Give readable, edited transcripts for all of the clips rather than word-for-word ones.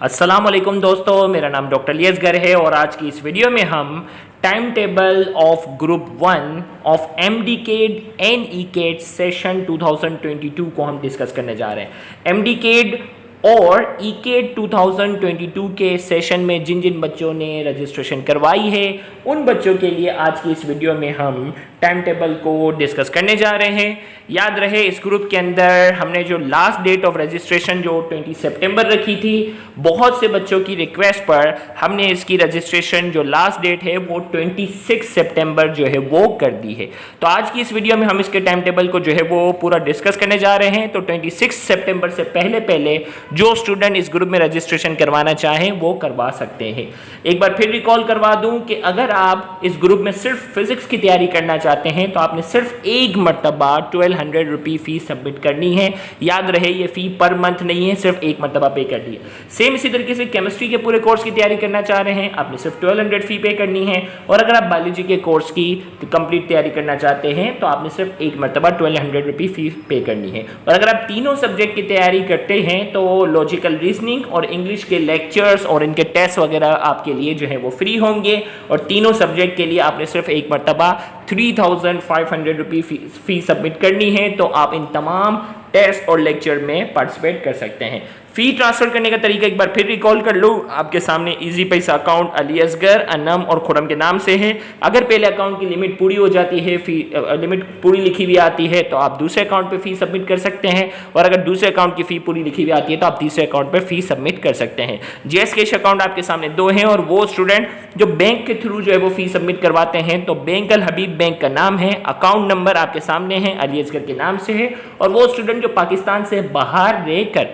अस्सलाम वालेकुम दोस्तों, मेरा नाम डॉक्टर लियसगर है और आज की इस वीडियो में हम time table of group 1 of एमडीकेड एंड ईकेड सेशन 2022 को हम डिस्कस करने जा रहे हैं। एमडीकेड और ईकेड 2022 के सेशन में जिन जिन बच्चों ने रजिस्ट्रेशन करवाई है उन बच्चों के लिए आज की इस वीडियो में हम टाइम टेबल को डिस्कस करने जा रहे हैं। याद रहे इस ग्रुप के अंदर हमने जो लास्ट डेट ऑफ रजिस्ट्रेशन जो 20 सितंबर रखी थी, बहुत से बच्चों की रिक्वेस्ट पर हमने इसकी रजिस्ट्रेशन जो लास्ट डेट है वो 26 सितंबर जो है वो कर दी है। तो आज की इस वीडियो में हम इसके टाइम टेबल को जो है वो पूरा डिस्कस करने जा रहे हैं। तो 26 सितंबर से पहले पहले जो स्टूडेंट इस ग्रुप में रजिस्ट्रेशन करवाना चाहें वो करवा सकते हैं। एक बार फिर रिकॉल करवा दूं कि अगर आप इस ग्रुप में सिर्फ फिजिक्स की तैयारी करना चाहते हैं तो आपने सिर्फ एक मरतबा 1200 रुपये फीस सबमिट करनी है। याद रहे ये फी पर मंथ नहीं है, सिर्फ एक मरतबा पे कर दी है। सेम इसी तरीके से केमिस्ट्री के पूरे कोर्स की तैयारी करना चाह रहे हैं, आपने सिर्फ 1200 फी पे करनी है। और अगर आप बायोलॉजी के कोर्स की कंप्लीट तैयारी करना चाहते हैं तो आपने सिर्फ एक मरतबा 1200 रुपये फीस पे करनी है। और अगर आप तीनों सब्जेक्ट की तैयारी करते हैं तो लॉजिकल रीजनिंग और इंग्लिश के लेक्चर्स और इनके टेस्ट वगैरह आपके लिए जो है वो फ्री होंगे। और तीनों सब्जेक्ट के लिए आपने सिर्फ एक मरतबा 3500 रुपये फी सबमिट करनी है। तो आप इन तमाम टेस्ट और लेक्चर में पार्टिसिपेट कर सकते हैं। फी ट्रांसफर करने का तरीका एक बार फिर रिकॉल कर लो। आपके सामने इजी पैसा अकाउंट अली असगर, अनम और खुरम के नाम से है। अगर पहले अकाउंट की लिमिट पूरी हो जाती है, फी लिमिट पूरी लिखी हुई आती है तो आप दूसरे अकाउंट पे फी सबमिट कर सकते हैं। और अगर दूसरे अकाउंट की फी पूरी लिखी हुई आती है तो आप तीसरे अकाउंट पर फी सबमिट कर सकते हैं। जेएस कैश अकाउंट आपके सामने दो हैं और वो स्टूडेंट जो बैंक के थ्रू जो है वो फी सबमिट करवाते हैं तो बैंक अल हबीब बैंक का नाम है, अकाउंट नंबर आपके सामने है, अली असगर के नाम से है। और वो स्टूडेंट जो पाकिस्तान से बाहर रहकर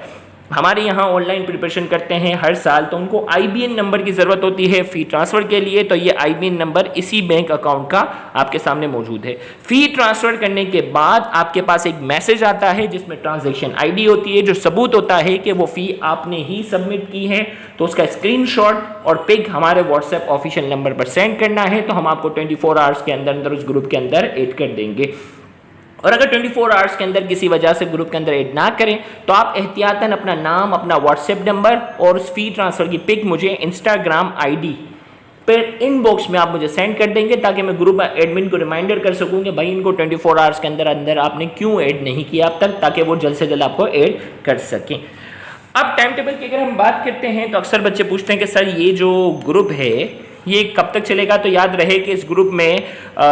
हमारे यहाँ ऑनलाइन प्रिपरेशन करते हैं हर साल, तो उनको आईबीएन नंबर की ज़रूरत होती है फ़ी ट्रांसफ़र के लिए। तो ये आईबीएन नंबर इसी बैंक अकाउंट का आपके सामने मौजूद है। फ़ी ट्रांसफ़र करने के बाद आपके पास एक मैसेज आता है जिसमें ट्रांजैक्शन आईडी होती है, जो सबूत होता है कि वो फ़ी आपने ही सबमिट की है। तो उसका स्क्रीनशॉट और पिक हमारे व्हाट्सएप ऑफिशियल नंबर पर सेंड करना है। तो हम आपको 24 आवर्स के अंदर अंदर उस ग्रुप के अंदर ऐड कर देंगे। और अगर 24 आवर्स के अंदर किसी वजह से ग्रुप के अंदर ऐड ना करें तो आप एहतियातन अपना नाम, अपना व्हाट्सएप नंबर और उस फी ट्रांसफ़र की पिक मुझे इंस्टाग्राम आईडी पर इनबॉक्स में आप मुझे सेंड कर देंगे ताकि मैं ग्रुप एडमिन को रिमाइंडर कर सकूं कि भाई इनको 24 आवर्स के अंदर अंदर आपने क्यों ऐड नहीं किया अब तक, ताकि वो जल्द से जल्द आपको ऐड कर सकें। अब टाइम टेबल की अगर हम बात करते हैं तो अक्सर बच्चे पूछते हैं कि सर ये जो ग्रुप है ये कब तक चलेगा। तो याद रहे कि इस ग्रुप में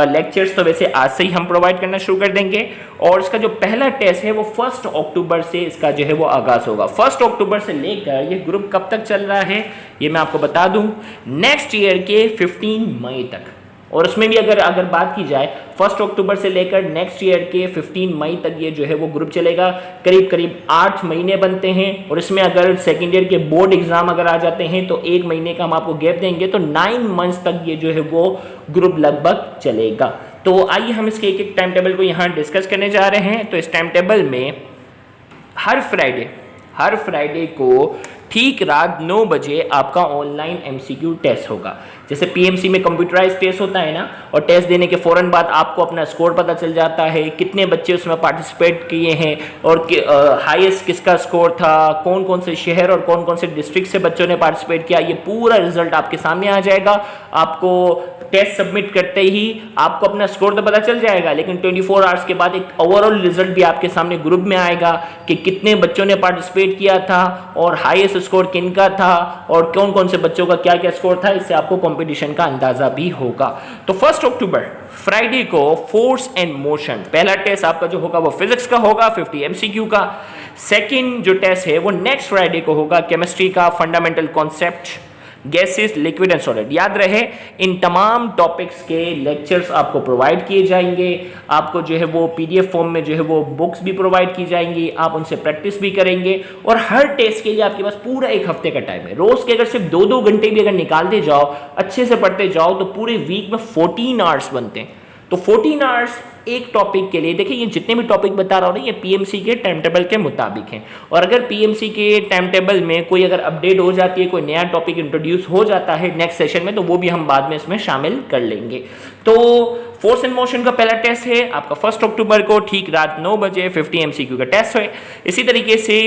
लेक्चर्स तो वैसे आज से ही हम प्रोवाइड करना शुरू कर देंगे। और इसका जो पहला टेस्ट है वो 1 अक्टूबर से इसका जो है वो आगाज़ होगा। 1 अक्टूबर से लेकर ये ग्रुप कब तक चल रहा है ये मैं आपको बता दूं, नेक्स्ट ईयर के 15 मई तक। और उसमें भी अगर बात की जाए 1 अक्टूबर से लेकर नेक्स्ट ईयर के 15 मई तक ये जो है वो ग्रुप चलेगा। करीब करीब 8 महीने बनते हैं। और इसमें अगर सेकेंड ईयर के बोर्ड एग्जाम अगर आ जाते हैं तो 1 महीने का हम आपको गैप देंगे, तो 9 मंथ्स तक ये जो है वो ग्रुप लगभग चलेगा। तो आइए हम इसके एक एक टाइम टेबल को यहाँ डिस्कस करने जा रहे हैं। तो इस टाइम टेबल में हर फ्राइडे को ठीक रात 9 बजे आपका ऑनलाइन एमसीक्यू टेस्ट होगा। जैसे पीएमसी में कंप्यूटराइज टेस्ट होता है ना, और टेस्ट देने के फ़ौरन बाद आपको अपना स्कोर पता चल जाता है, कितने बच्चे उसमें पार्टिसिपेट किए हैं और हाईएस्ट किसका स्कोर था, कौन कौन से शहर और कौन कौन से डिस्ट्रिक्ट से बच्चों ने पार्टिसिपेट किया, ये पूरा रिजल्ट आपके सामने आ जाएगा। आपको टेस्ट सबमिट करते ही आपको अपना स्कोर तो पता चल जाएगा, लेकिन 24 आवर्स के बाद एक ओवरऑल रिजल्ट भी आपके सामने ग्रुप में आएगा कि कितने बच्चों ने पार्टिसिपेट किया था और हाईएस्ट स्कोर किनका था और कौन कौन से बच्चों का क्या क्या स्कोर था। इससे आपको कंपटीशन का अंदाजा भी होगा। तो 1 अक्टूबर फ्राइडे को फोर्स एंड मोशन पहला टेस्ट आपका जो होगा वो फिजिक्स का होगा 50 एमसीक्यू का। सेकंड जो टेस्ट है वो नेक्स्ट फ्राइडे को होगा केमिस्ट्री का, fundamental concept, gases, liquid and solid. याद रहे इन तमाम टॉपिक्स के लेक्चर्स आपको प्रोवाइड किए जाएंगे। आपको जो है वो पीडीएफ फॉर्म में जो है वो बुक्स भी प्रोवाइड की जाएंगी, आप उनसे प्रैक्टिस भी करेंगे। और हर टेस्ट के लिए आपके पास पूरा 1 हफ्ते का टाइम है। रोज के अगर सिर्फ 2-2 घंटे भी अगर निकालते जाओ, अच्छे से पढ़ते जाओ, तो पूरे वीक में 14 आवर्स बनते हैं। तो 14 आवर्स एक टॉपिक के लिए। देखिए ये जितने भी टॉपिक बता रहा हूँ ना ये पीएमसी के टाइम टेबल के मुताबिक हैं। और अगर पीएमसी के टाइम टेबल में कोई अगर अपडेट हो जाती है, कोई नया टॉपिक इंट्रोड्यूस हो जाता है नेक्स्ट सेशन में, तो वो भी हम बाद में इसमें शामिल कर लेंगे। तो फोर्स एंड मोशन का पहला टेस्ट है आपका 1 अक्टूबर को ठीक रात 9 बजे 50 एमसीक्यू का टेस्ट है। इसी तरीके से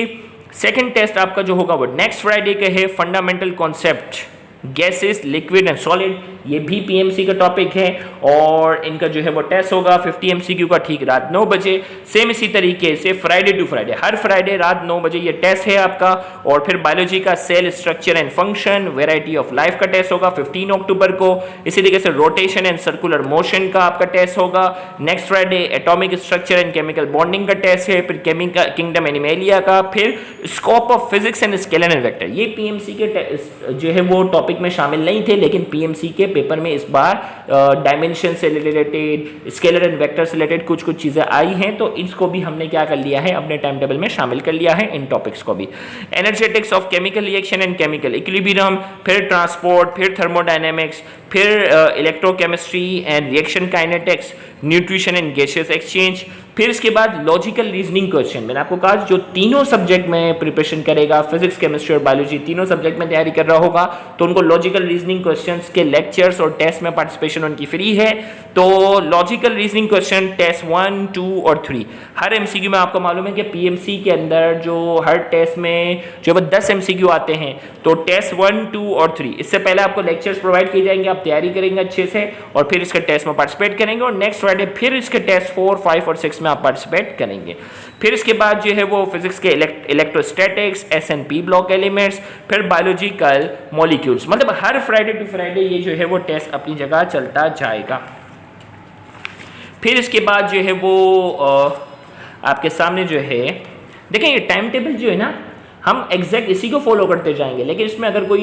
सेकंड टेस्ट आपका जो होगा वो नेक्स्ट फ्राइडे का है, fundamental concept gases, liquid and solid. ये भी पीएमसी का टॉपिक है और इनका जो है वो टेस्ट होगा 50 एमसीक्यू का ठीक रात 9 बजे। सेम इसी तरीके से फ्राइडे टू फ्राइडे, हर फ्राइडे रात 9 बजे ये टेस्ट है आपका। और फिर बायोलॉजी का cell structure and function, variety of life का टेस्ट होगा 15 अक्टूबर को। इसी तरीके से रोटेशन एंड सर्कुलर मोशन का आपका टेस्ट होगा next Friday. Atomic structure and chemical bonding का टेस्ट है, फिर केमिकल किंगडम एनिमेलिया का, फिर scope of physics and scalar and vector. ये पीएमसी के जो है वो टॉपिक में शामिल नहीं थे, लेकिन पीएमसी के पेपर में इस बार डायमेंशन से रिलेटेड, स्केलर एंड वेक्टर से रिलेटेड कुछ चीजें आई हैं, तो इसको भी हमने क्या कर लिया है, अपने टाइम टेबल में शामिल कर लिया है इन टॉपिक्स को भी। Energetics of chemical reaction and chemical equilibrium, फिर ट्रांसपोर्ट, फिर थर्मोडायनेमिक्स, फिर electrochemistry and reaction kinetics, nutrition and gases exchange. फिर इसके बाद लॉजिकल रीजनिंग क्वेश्चन। मैंने आपको कहा जो तीनों सब्जेक्ट में प्रिपरेशन करेगा, फिजिक्स, केमिस्ट्री और बायोलॉजी, तीनों सब्जेक्ट में तैयारी कर रहा होगा, तो उनको लॉजिकल रीजनिंग क्वेश्चंस के लेक्चर्स और टेस्ट में पार्टिसिपेशन उनकी फ्री है। तो लॉजिकल रीजनिंग क्वेश्चन टेस्ट 1, 2 और 3 हर एमसीक्यू में आपको मालूम है कि पीएमसी के अंदर जो हर टेस्ट में जो 10 एमसीक्यू आते हैं, तो टेस्ट 1, 2 और 3 इससे पहले आपको लेक्चर्स प्रोवाइड किए जाएंगे, आप तैयारी करेंगे अच्छे से और फिर इसके टेस्ट में पार्टिसिपेट करेंगे और नेक्स्ट फ्राइडे फिर इसके टेस्ट 4, 5 और 6 में आप पार्टिसिपेट करेंगे। फिर इसके बाद जो है वो फिजिक्स के इलेक्ट्रोस्टैटिक्स, एसएनपी ब्लॉक एलिमेंट्स, फिर बायोलॉजिकल मॉलिक्यूल्स। मतलब हर फ्राइडे टू फ्राइडे ये जो है वो टेस्ट अपनी जगह चलता जाएगा। फिर इसके बाद जो है वो आपके सामने जो है देखें, ये टाइम टेबल जो है ना, हम एग्जैक्ट इसी को फॉलो करते जाएंगे, लेकिन इसमें अगर कोई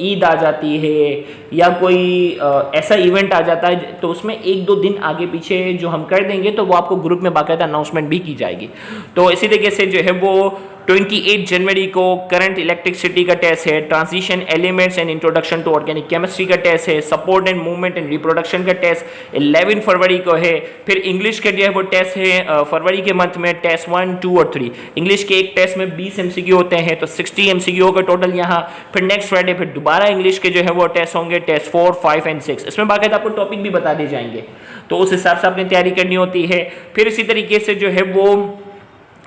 ईद आ जाती है या कोई ऐसा इवेंट आ जाता है तो उसमें 1-2 दिन आगे पीछे जो हम कर देंगे, तो वो आपको ग्रुप में बाकायदा अनाउंसमेंट भी की जाएगी। तो इसी तरीके से जो है वो 28 जनवरी को करंट इलेक्ट्रिसिटी का टेस्ट है, transition elements and introduction to organic chemistry का टेस्ट है, support and movement and reproduction का टेस्ट 11 फरवरी को है। फिर इंग्लिश का जो है वो टेस्ट है फरवरी के मंथ में, टेस्ट 1, 2 और 3। इंग्लिश के एक टेस्ट में 20 एमसीक्यू होते हैं, तो 60 एमसीक्यू होगा टोटल यहाँ। फिर नेक्स्ट फ्राइडे फिर दोबारा इंग्लिश के जो है वो टेस्ट होंगे, टेस्ट 4, 5 एंड 6। इसमें बाकायदा आपको टॉपिक भी बता दिए जाएंगे, तो उस हिसाब से आपने तैयारी करनी होती है। फिर इसी तरीके से जो है वो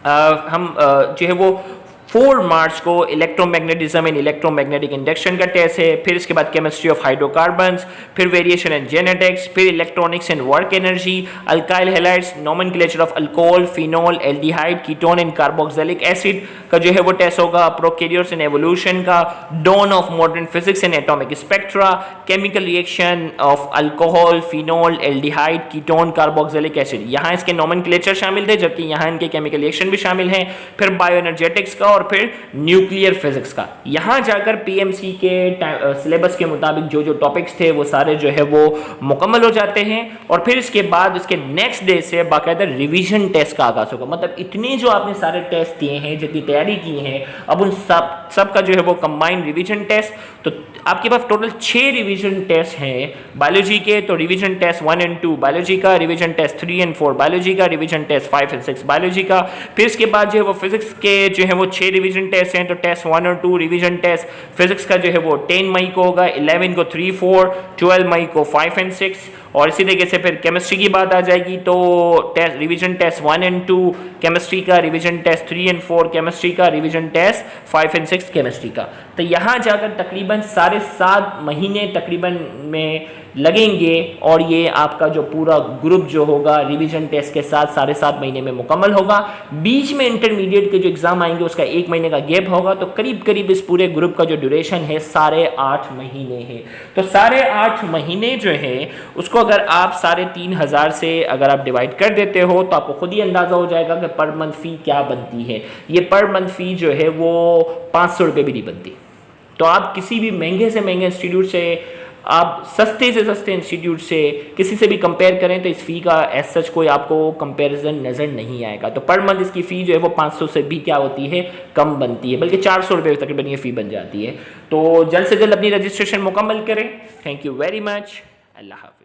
हम जो है वो 4 मार्च को इलेक्ट्रोमैग्नेटिज्म एंड इलेक्ट्रोमैग्नेटिक इंडक्शन का टेस्ट है। फिर इसके बाद केमिस्ट्री ऑफ हाइड्रोकार्बन्स, फिर वेरिएशन एंड जेनेटिक्स, फिर electronics and work energy, alkyl halides, nomenclature of alcohol, phenol, aldehyde, ketone and carboxylic acid का जो है वो टेस्ट होगा। प्रोकैरियोट्स एंड एवोल्यूशन का, dawn of modern physics and atomic spectra, chemical reaction of alcohol, phenol, aldehyde, ketone, carboxylic acid. यहाँ इसके nomenclature शामिल थे, जबकि यहाँ इनके केमिकल रिएक्शन भी शामिल हैं। फिर बायोएनर्जेटिक्स का और फिर न्यूक्लियर फिजिक्स का। यहां जाकर पीएमसी के सिलेबस के मुताबिक जो जो टॉपिक्स थे वो सारे जो है वो मुकम्मल हो जाते हैं और फिर इसके बाद इसके नेक्स्ट डे से बाकायदा रिवीजन टेस्ट का आगाज होगा। मतलब इतने जो आपने सारे टेस्ट दिए हैं, जितनी तैयारी की है, अब उन सब का जो है वो कंबाइंड रिवीजन टेस्ट। तो आपके पास टोटल 6 रिवीजन टेस्ट हैं बायोलॉजी के। तो रिवीजन टेस्ट 1 एंड 2 बायोलॉजी का, रिवीजन टेस्ट 3 एंड 4 बायोलॉजी का, रिवीजन टेस्ट 5 एंड 6 बायोलॉजी का। फिर इसके बाद जो है वो फिजिक्स के जो है वो 6 रिवीजन टेस्ट हैं। तो टेस्ट 1 और 2 रिवीजन टेस्ट फिजिक्स का जो है वो 10 मई को होगा, 11 को 3, 4, 12 मई को 5 एंड 6। और इसी तरीके से फिर केमिस्ट्री की बात आ जाएगी तो test revision test 1 and 2 chemistry का, रिवीजन टेस्ट 3 एंड 4 केमिस्ट्री का, रिवीजन टेस्ट 5 एंड 6 केमिस्ट्री का। तो यहाँ जाकर तकरीबन 7.5 महीने तकरीबन में लगेंगे और ये आपका जो पूरा ग्रुप जो होगा रिवीजन टेस्ट के साथ 7.5 महीने में मुकम्मल होगा। बीच में इंटरमीडिएट के जो एग्जाम आएंगे उसका 1 महीने का गैप होगा। तो करीब करीब इस पूरे ग्रुप का जो ड्यूरेशन है 8.5 महीने है। तो 8.5 महीने जो है उसको अगर आप 3,500 से अगर आप डिवाइड कर देते हो तो आपको खुद ही अंदाजा हो जाएगा कि पर मंथ फी क्या बनती है। ये पर मंथ फी जो है वो 500 रुपये भी नहीं बनती। तो आप किसी भी महंगे से महंगे इंस्टीट्यूट से, आप सस्ते से सस्ते इंस्टीट्यूट से किसी से भी कंपेयर करें तो इस फ़ी का एज सच कोई आपको कंपैरिजन नज़र नहीं आएगा। तो पर मंथ इसकी फ़ी जो है वो 500 से भी क्या होती है, कम बनती है, बल्कि 400 रुपये तकरीबन ये फ़ी बन जाती है। तो जल्द से जल्द अपनी रजिस्ट्रेशन मुकम्मल करें। Thank you very much. अल्लाह हाफ़िज़।